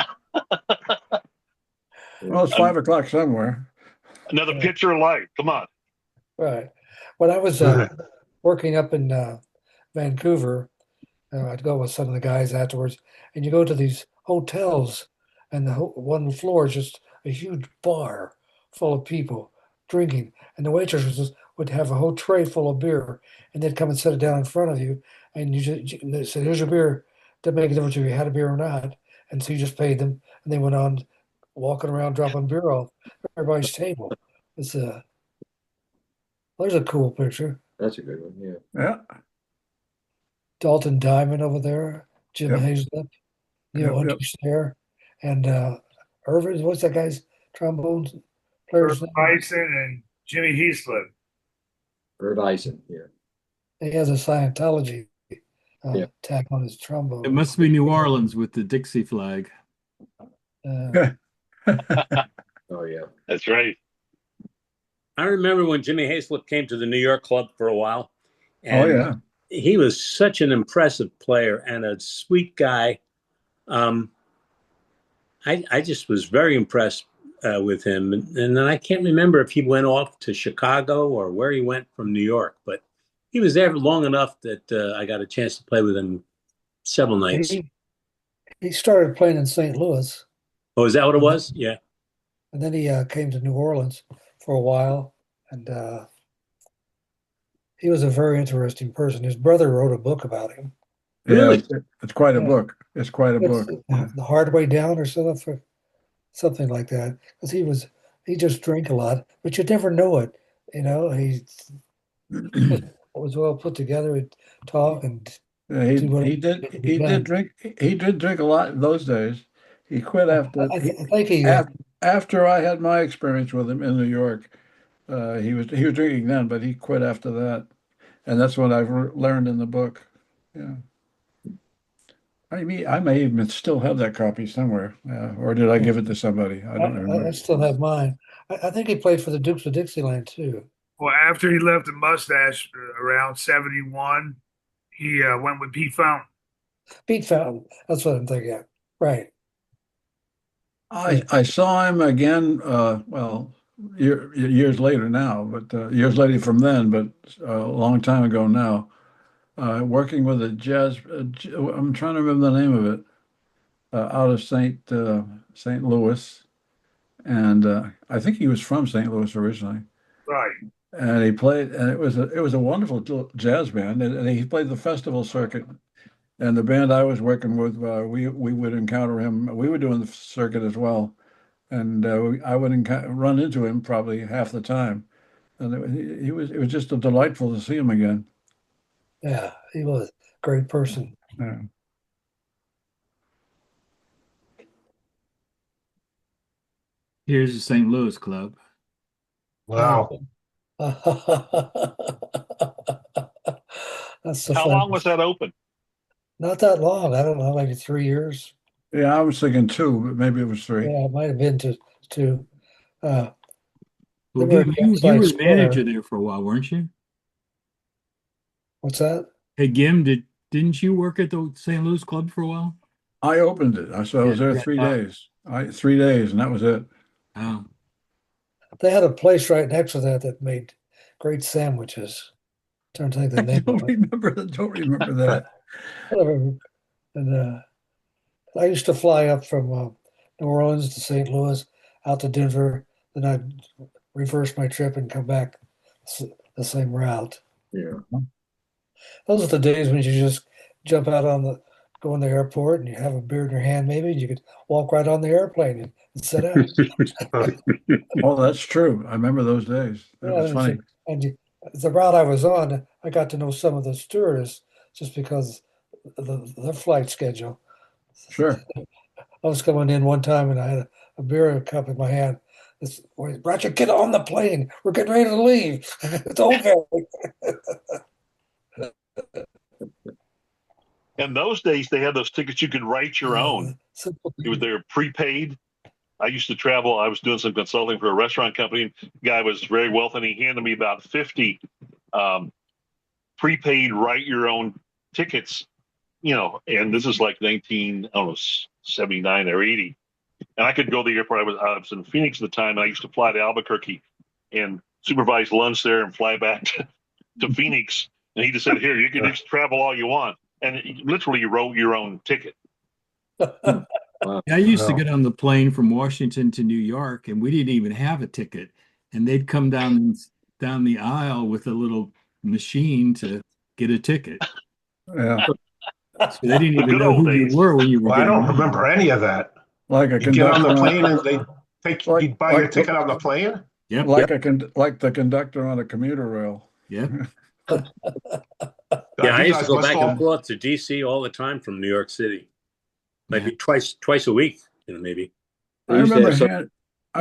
Well, it's 5 o'clock somewhere. Another pitcher of light. Come on. Right. When I was working up in Vancouver, I'd go with some of the guys afterwards, and you go to these hotels, and the one floor is just a huge bar full of people drinking, and the waitresses would have a whole tray full of beer, and they'd come and set it down in front of you, and and they said, "Here's your beer." Didn't make a difference if you had a beer or not, and so you just paid them, and they went on walking around dropping beer off everybody's table. It's there's a cool picture. That's a good one. Yeah. Yeah. Dalton Diamond over there, Jim Yep. Hazlett, Neil Yep, Hunter's there, and Irvin. What's that guy's trombone player's name? Bison and Jimmy Heaslip. Irv Eisen. Yeah. He has a Scientology Yeah. tag on his trombone. It must be New Orleans with the Dixie flag. Oh yeah. That's right. I remember when Jimmy Hayslip came to the New York club for a while. Oh yeah. He was such an impressive player and a sweet guy. I just was very impressed with him. And then I can't remember if he went off to Chicago or where he went from New York, but he was there long enough that I got a chance to play with him several nights. He started playing in St. Louis, Oh, is that what it was? Yeah. and then he came to New Orleans for a while, and he was a very interesting person. His brother wrote a book about him. Yeah. It's quite a Yeah. book. It's quite a It's, book. The Hard Way Down or something like that. Because he just drank a lot, but you'd never know it. You know, he was well put together. He'd talk and Yeah, he did drink a lot in those days. He quit after I think he after I had my experience with him in New York. He was drinking then, but he quit after that, and that's what I've learned in the book. Yeah. I may even still have that copy somewhere, or did I give it to somebody? I don't remember. I still have mine. I think he played for the Dukes of Dixieland too. Well, after he left the Mustache around 71, he went with Pete Fountain. Pete Fountain. That's what I'm thinking of. Right. I saw him again. Well, years later now, but years later from then, but a long time ago now. Working with a jazz. I'm trying to remember the name of it. Out of St. Louis, and I think he was from St. Louis originally. Right. And he played, and it was a wonderful jazz band, and he played the festival circuit. And the band I was working with, we would encounter him. We were doing the circuit as well, and I would run into him probably half the time. And it was just delightful to see him again. Yeah, he was a great person. Yeah. Here's the St. Louis Club. Wow. That's so How fun. long was that open? Not that long. I don't know, maybe 3 years. Yeah, I was thinking 2, but maybe it was 3. Yeah, it might have been to two. Well, They were Gim, at you Campsite were Square. manager there for a while, weren't you? What's that? Hey, Gim, didn't you work at the St. Louis Club for a while? I opened it. So I was there 3 days. 3 days, and that was it. Oh, They had a place right next to that made great sandwiches. Trying to think the I name don't of it. remember that. And I used to fly up from New Orleans to St. Louis, out to Denver. Then I'd reverse my trip and come back the same route. Yeah. Those are the days when you just jump out on go in the airport and you have a beer in your hand, maybe you could walk right on the airplane and sit down. Oh, that's true. I remember those days. That was funny. And the route I was on, I got to know some of the stewardess just because of their flight schedule. Sure. I was coming in one time and I had a beer cup in my hand. This, Roger, get on the plane. We're getting ready to leave. It's okay. In those days, they had those tickets you could write your own. They were prepaid. I used to travel. I was doing some consulting for a restaurant company. The guy was very wealthy, and he handed me about 50 prepaid write your own tickets, and this is like 79 or 80. And I could go to the airport. I was in Phoenix at the time, and I used to fly to Albuquerque and supervise lunch there and fly back to Phoenix. And he just said, here, you can just travel all you want. And literally, you wrote your own ticket. Yeah, I used to get on the plane from Washington to New York, and we didn't even have a ticket. And they'd come down the aisle with a little machine to get a ticket. Yeah. So they didn't even know who you were when you were. Well, I don't remember any of that. Like you get on the plane and they you buy your ticket on the plane. Yep. Like the conductor on a commuter rail. Yep. Yeah, I used to go back and forth to DC all the time from New York City, maybe twice a week, maybe. I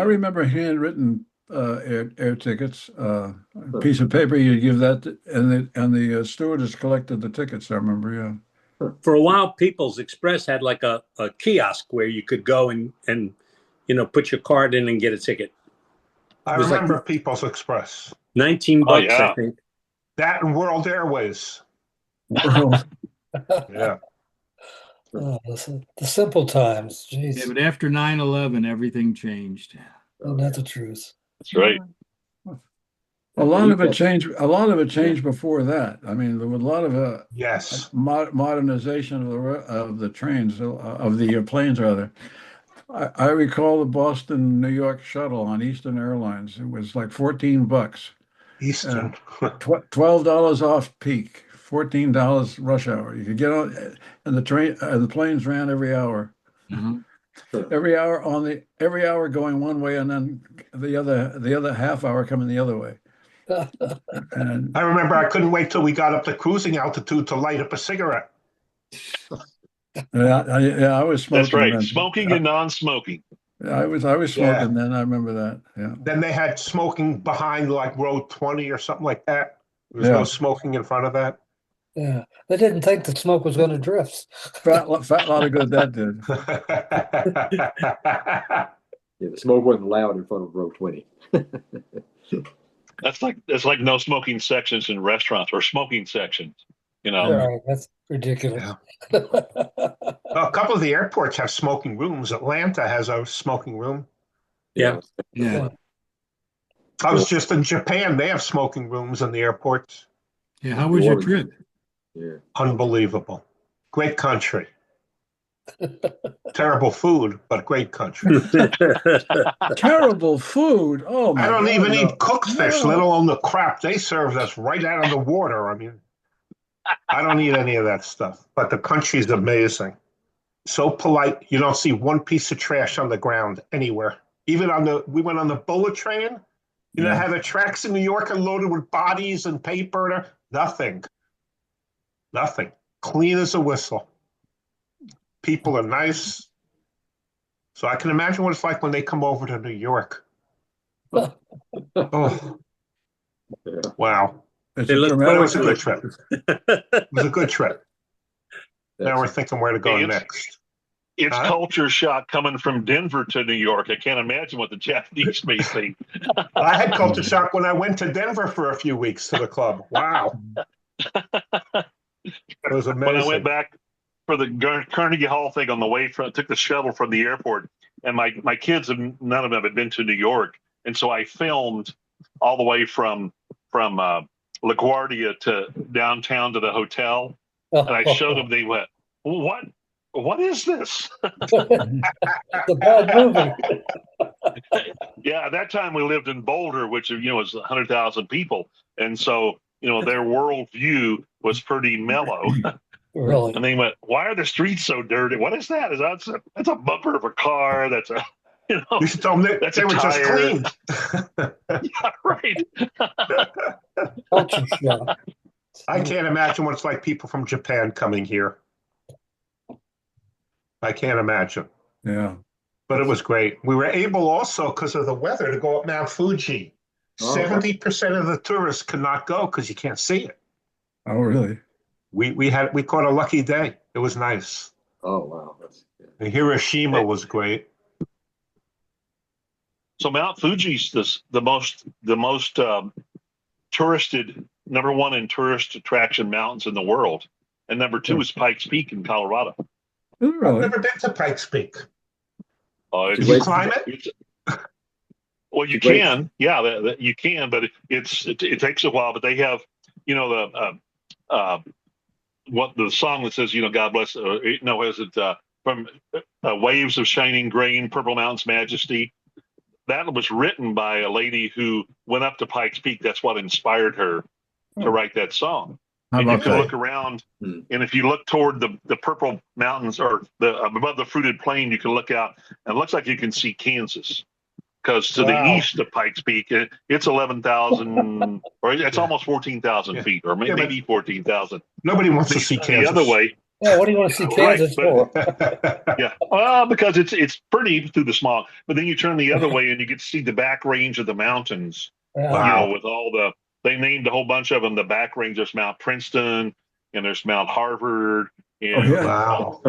remember handwritten air tickets. A piece of paper you give that, and the stewardess collected the tickets. I remember, yeah. For a while, People's Express had like a kiosk where you could go and put your card in and get a ticket. I remember People's Express. $19, I think. That and World Airways. Yeah. Oh, the simple times. Jeez. Yeah, but after 9/11, everything changed. Oh, that's the truth. That's right. A lot of it changed before that. I mean, there was a lot of modernization of the trains, of the planes rather. I recall the Boston New York shuttle on Eastern Airlines. It was like $14. Eastern. $12 off peak, $14 rush hour. You could get on, and the planes ran every hour. Mm-hmm. Every hour going one way, and then the other half hour coming the other way. And I remember I couldn't wait till we got up to cruising altitude to light up a cigarette. I was smoking. That's right. Then. Smoking and non-smoking. I was smoking then. I remember that. Yeah. Then they had smoking behind like row 20 or something like that. There was no smoking in front of that. Yeah, they didn't think the smoke was going to drift. Fat lot of good that did. Yeah, the smoke wasn't loud in front of row 20. That's like no smoking sections in restaurants or smoking sections. Right, that's ridiculous. Yeah. A couple of the airports have smoking rooms. Atlanta has a smoking room. Yeah. I was just in Japan. They have smoking rooms in the airports. Yeah. How was your trip? Yeah. Unbelievable. Great country. Terrible food, but great country. Terrible food. Oh my! I don't even eat cooked fish, No. let alone the crap they serve us right out of the water. I mean, I don't eat any of that stuff. But the country's amazing. So polite. You don't see one piece of trash on the ground anywhere. Even we went on the bullet train. You know how the tracks in New York are loaded with bodies and paper. Nothing. Clean as a whistle. People are nice. So I can imagine what it's like when they come over to New York. Oh. Wow. It's They look But it forward was a to good it. trip. It was a good trip. Now we're thinking where to go next. It's culture shock coming from Denver to New York. I can't imagine what the Japanese may think. I had culture shock when I went to Denver for a few weeks to the club. Wow. It was amazing. When I went back for the Carnegie Hall thing on the way took the shuttle from the airport, and my kids, none of them had been to New York, and so I filmed all the way from LaGuardia to downtown to the hotel, and I showed them. They went, "What is this?" It's a bad movie. Yeah, at that time we lived in Boulder, which was 100,000 people, and so their worldview was pretty mellow. Really? And they went, "Why are the streets so dirty? What is that? That's a bumper of a car. That's a You should tell them that's they a were just tire." cleaned. Yeah, right. Culture shock. I can't imagine what it's like people from Japan coming here. I can't imagine. Yeah. But it was great. We were able also, because of the weather, to go up Mount Fuji. Oh. 70% of the tourists could not go because you can't see it. Oh, really? We caught a lucky day. It was nice. Oh, wow. That's good. And Hiroshima was great. So Mount Fuji's the most touristed, number one in tourist attraction mountains in the world, and number two is Pikes Peak in Colorado. Oh, I've really? never been to Pikes Peak. Did Did you climb it? Well, you Wait. can, yeah, you can, but it takes a while. But they have, what the song that says, God bless. No, is it from Waves of Shining Grain, Purple Mountain's Majesty? That was written by a lady who went up to Pikes Peak. That's what inspired her to write that song. How And you about can that? look around, Hmm. and if you look toward the Purple Mountains or above the fruited plain, you can look out, and it looks like you can see Kansas. Because to the Wow. east of Pikes Peak, it's 11,000, or it's almost 14,000 Yeah. feet, or Yeah, but- maybe 14,000. Nobody wants to see The Kansas. other way, Yeah, what do you want to see Right, Kansas but- for? yeah, well, because it's pretty through the smog. But then you turn the other way, and you get to see the back range of the mountains. Yeah. Wow. With all they named a whole bunch of them. The back range, there's Mount Princeton, and there's Mount Harvard, and Oh, yeah. Wow.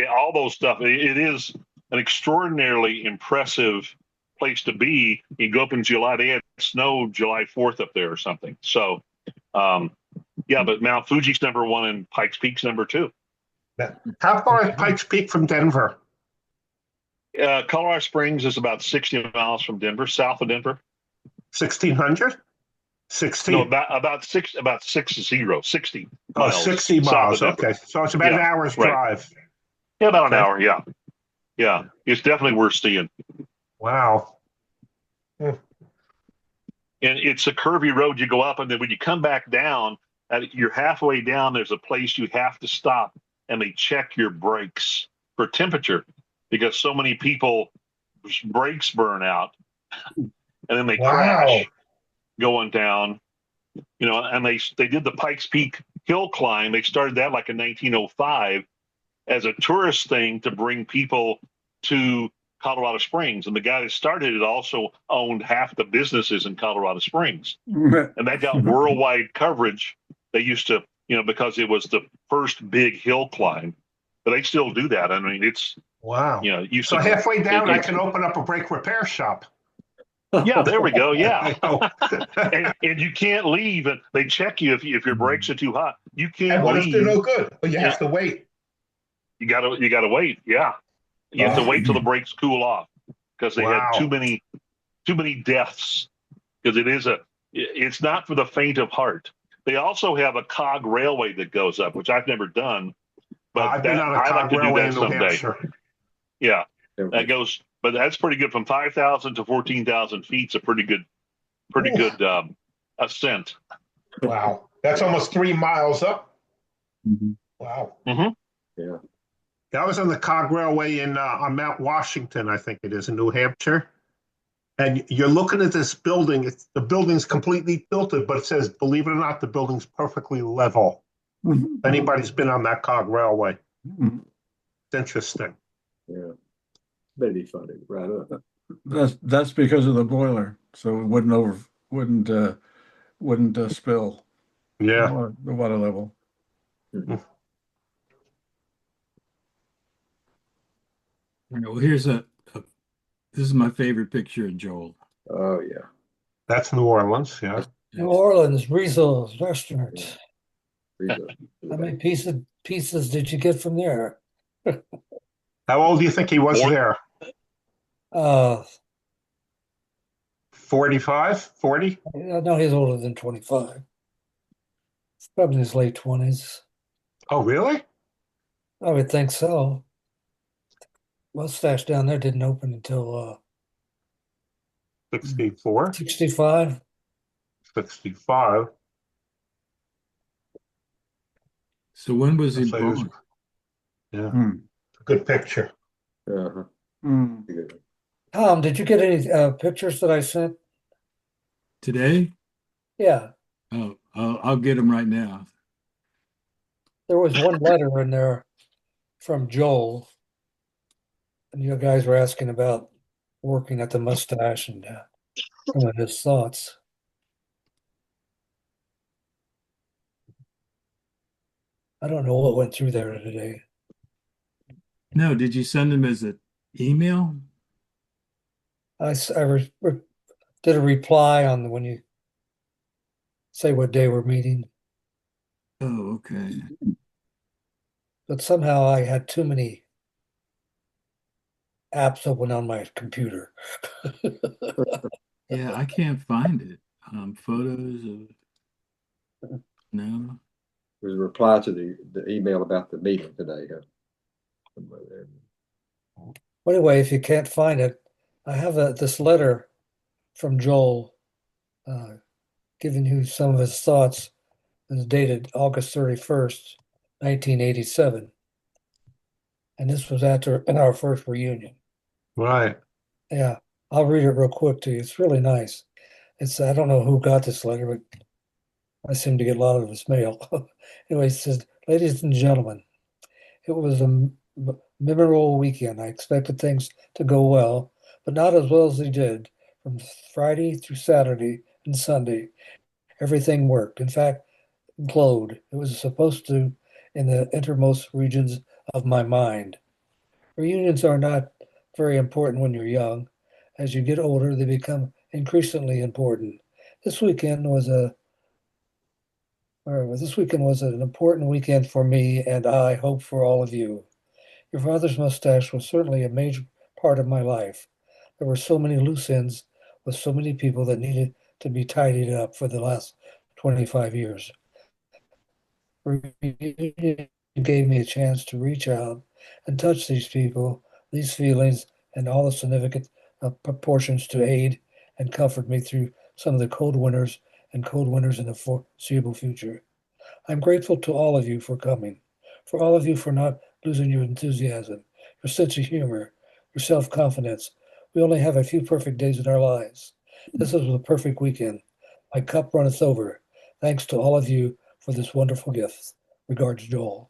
all those stuff. It is an extraordinarily impressive place to be. You go up in July. They had snow July 4th up there or something. So, but Mount Fuji's number one and Pikes Peak's number two. How far is Pikes Peak from Denver? Colorado Springs is about 60 miles from Denver, south of Denver. 1,600? 16. No, about 60 Oh, miles. 60 south miles. of Denver. Okay. So it's about an Yeah, hour's right. drive. Yeah, about an Okay. hour. Yeah. Yeah. It's definitely worth seeing. Wow. And it's a curvy road. You go up, and then when you come back down, you're halfway down, there's a place you have to stop, and they check your brakes for temperature because so many people brakes burn out, and then they Wow. crash going down. And they did the Pikes Peak hill climb. They started that like in 1905 as a tourist thing to bring people to Colorado Springs. And the guy that started it also owned half the businesses in Colorado Springs. And that got worldwide coverage. They used to, because it was the first big hill climb. But they still do that. I mean, it's, Wow. used So to, halfway down, I it- can open up a brake repair shop. yeah, there we go. Yeah. I know. And you can't leave. And they check you if your brakes are too hot. You And can't what if leave. they're no good? Well, you have to wait. You gotta wait. Yeah. You have to wait till the brakes cool off because they Wow. had too many deaths because it's not for the faint of heart. They also have a cog railway that goes up, which I've never done, but I've been on a I'd like cog to do railway that in New someday. Hampshire. Yeah, that goes, but that's pretty good from 5,000 to 14,000 feet. It's a pretty good ascent. Wow. That's almost 3 miles up. Mhm. Wow. Mhm. Yeah. I was on the cog railway on Mount Washington, I think it is, in New Hampshire. And you're looking at this building. The building's completely tilted, but it says, believe it or not, the building's perfectly level. If anybody's been on that cog railway, it's interesting. Yeah. That'd be funny. Right up. That's because of the boiler, so it wouldn't spill Yeah. the water level. Well, here's this is my favorite picture of Joel. Oh, yeah. That's New Orleans. Yeah. New Orleans, Rizzo's restaurant. Reason. How many pieces did you get from there? How old do you think he was More- there? 45, 40? I know he's older than 25. It's probably in his late 20s. Oh, really? I would think so. Mustache down there didn't open until 64, 65. 65. So when was he So he was- born? Yeah, Hmm. good picture. Uh-huh. Hmm. Good. Tom, did you get any pictures that I sent? Today? Yeah, Oh, I'll get them right now. there was one letter in there from Joel. And you guys were asking about working at the mustache and some of his thoughts. I don't know what went through there today. No, did you send them as an email? Did a reply on when you say what day we're meeting, Oh, okay. but somehow I had too many apps open on my computer. Yeah, I can't find it. Photos of no. There's a reply to the email about the meeting today. Huh? Somewhere there. Well, anyway, if you can't find it, I have this letter from Joel giving you some of his thoughts. It's dated August 31st, 1987. And this was after our first reunion. Right. Yeah, I'll read it real quick to you. It's really nice. I don't know who got this letter, but I seem to get a lot of his mail. Anyway, it says, ladies and gentlemen, it was a memorable weekend. I expected things to go well, but not as well as they did. From Friday through Saturday and Sunday, everything worked. In fact, glowed. It was supposed to in the innermost regions of my mind. Reunions are not very important when you're young. As you get older, they become increasingly important. This weekend was an important weekend for me, and I hope for all of you. Your father's mustache was certainly a major part of my life. There were so many loose ends with so many people that needed to be tidied up for the last 25 years. Reunion gave me a chance to reach out and touch these people, these feelings, and all the significant proportions to aid and comfort me through some of the cold winters in the foreseeable future. I'm grateful to all of you for coming, for all of you for not losing your enthusiasm, your sense of humor, your self-confidence. We only have a few perfect days in our lives. This was a perfect weekend. My cup runneth over. Thanks to all of you for this wonderful gift. Regards, Joel.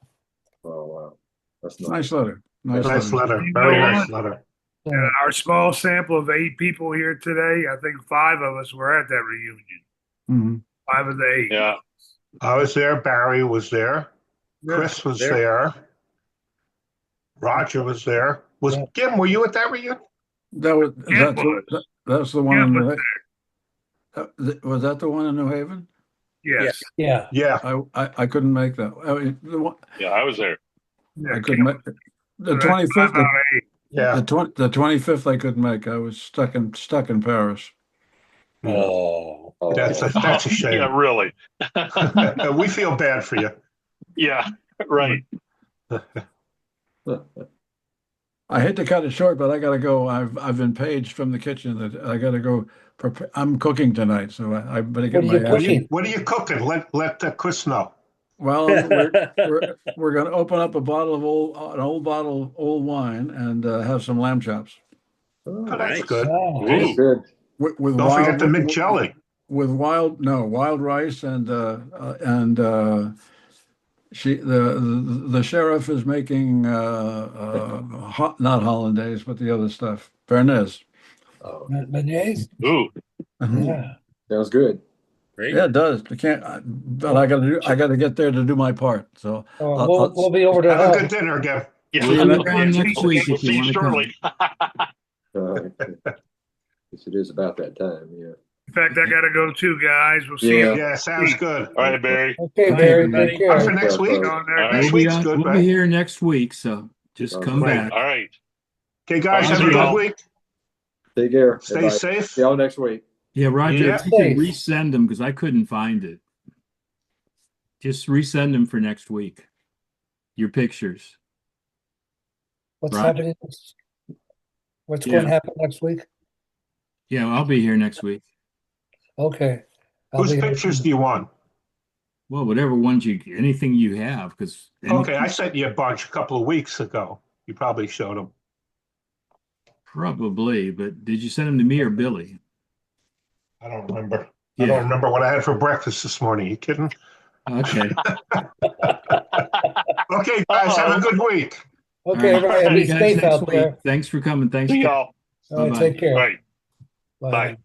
Oh wow, that's nice. Nice letter. Nice Nice letter. letter. You Very know nice what? letter. And our small sample of 8 people here today, I think 5 of us were at that reunion. Mhm. 5 of the 8. Yeah. I was there. Barry was there. Yeah. Chris was There. there. Roger was there. Was Yeah. Kim? Were you at that reunion? That's the one Kent in was New Haven. Was that the one in New Haven? Yes. Yeah. Yeah. I couldn't make that. I mean, Yeah, I was there. Yeah, I couldn't make the 25th. Yeah. The 25th I couldn't make. I was stuck in Paris. Oh, Oh, That's a shame. Yeah, really. We feel bad for you. Yeah, right. I hate to cut it short, but I gotta go. I've been paged from the kitchen that I gotta go. I'm cooking tonight, so I better get What are my you ass. cooking? What are you cooking? Let Chris know. Well, we're gonna open up an old bottle of old wine and have some lamb chops Oh, that's Nice. good. Oh, that's good. with Don't forget the mint jelly. with wild rice and the sheriff is making not hollandaise but the other stuff, béarnaise. Oh, beignets? Ooh, Yeah. sounds good. great. Yeah, it does. But I gotta get there to do my part. So We'll be over to Have a help. good dinner again. yeah. See you around next week We'll if you see you want to shortly. Yes, it is about that time. Yeah. In fact, I got to go too, guys. We'll see you. Yeah, sounds good. All right, Barry. Okay, Hi, Barry, everybody. take Bye for care. next week. On there. All right. Next We'll week's good, we'll right? be here next week, so just come Great. back. All right. Okay, guys, Bye, have a good y'all. week. Take care. Stay everybody. safe. See y'all next week. Yeah, Roger, Yeah. if you can Safe. resend them because I couldn't find it. Just resend them for next week. Your pictures. What's Roger. happening? What's Yeah. going to happen next week? Yeah, I'll be here next week. Okay. I'll Whose be- pictures do you want? Well, whatever ones anything you have, because Okay, I sent you a bunch a couple of weeks ago. You probably showed them. probably. But did you send them to me or Billy? I don't remember. I Yeah. don't remember what I had for breakfast this morning. You kidding? Okay. Okay, guys, have a good week. Okay, All right. everybody, See be you guys safe next out there. week. Thanks for coming. Thanks. See y'all. All right, Bye-bye. take care. Right. Bye. Bye.